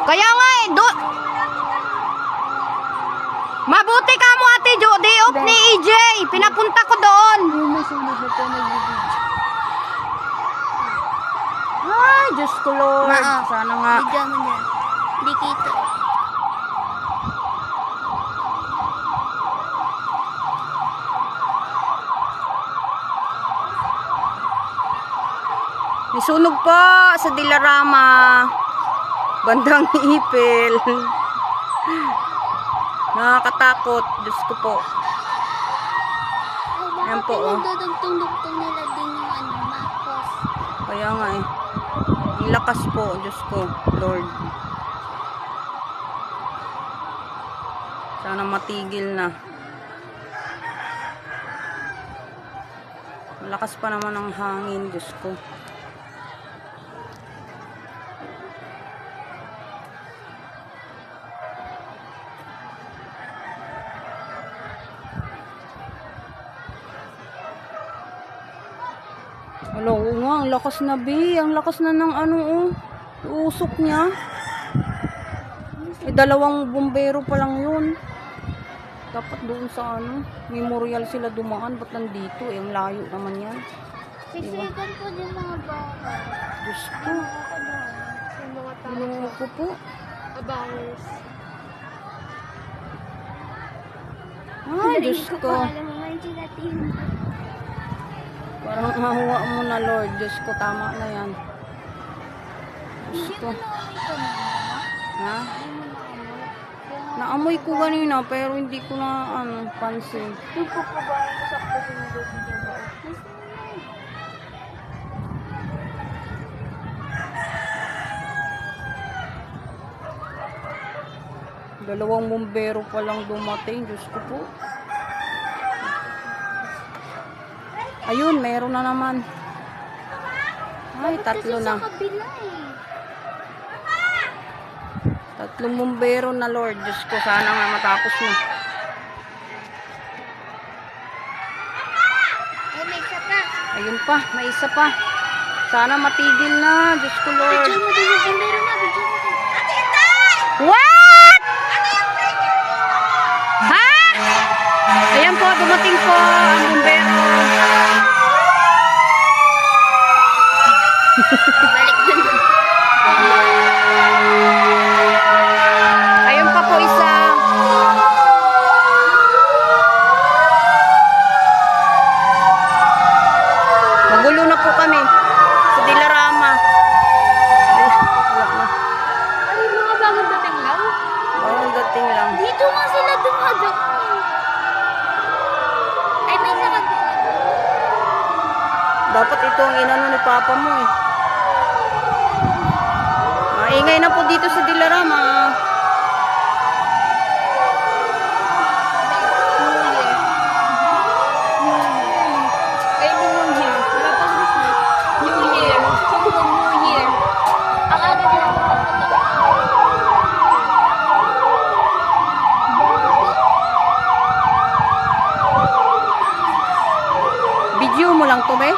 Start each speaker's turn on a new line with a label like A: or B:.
A: Kaya nga eh, mabuti ka mo Ate Jo, day off ni EJ. Pinapunta ko doon.
B: May sunod na po nag-video.
A: Ay, Diyos ko Lord. Sana nga.
B: Video mo dyan. Di kita.
A: May sunog pa sa Dilarama. Bandang Ipil. Nakakatakot. Diyos ko po. Ayan po, oh.
B: Pinagdudugtong-dugtong nila din yung Marcos.
A: Kaya nga eh. Ang lakas po. Diyos ko. Lord. Sana matigil na. Malakas pa naman ang hangin. Diyos ko. Wala, oo nga, ang lakas na B. Ang lakas na ng ano, oh. Usok niya. Dalawang bumbero pa lang yun. Dapat doon sa ano, memorial sila dumaan. Ba't nandito? Eh, ang layo naman yan.
B: Siksikan po din mga baka.
A: Diyos ko.
B: Yung mga tao.
A: Ano ko po?
B: Abangers.
A: Ay, Diyos ko.
B: Alam mo nga yung sinatin.
A: Parang mahuwa mo na, Lord. Diyos ko, tama na yan. Diyos ko. Ha? Naamoy ko kanina, pero hindi ko na, pansin.
B: Yung po ba yung sakto sinugod niya ba?
A: Dalawang bumbero pa lang dumating. Diyos ko po. Ayun, meron na naman. Ay, tatlo na.
B: Sa kabila eh.
A: Tatlong bumbero na, Lord. Diyos ko, sana nga matapos na.
B: Ay, may isa pa.
A: Ayun pa, may isa pa. Sana matigil na. Diyos ko, Lord.
B: Bidyo mo din yung bumbero na. Bidyo mo din.
A: What? Ha? Ayan po, dumating po ang bumbero.
B: Balik dun.
A: Ayun pa po isa. Magulo na po kami sa Dilarama. Ay, wala na.
B: Ay, mga bagong dating lang?
A: Bagong dating lang.
B: Dito nga sila dumadaan. Ay, may isa kabila.
A: Dapat ito ang inano ni Papa mo eh. Maingay na po dito sa Dilarama.
B: Ay, New Year. Wala pa Christmas. New Year. Sabi ko New Year. Ang aga nila magpapunta.
A: Video mo lang to, be?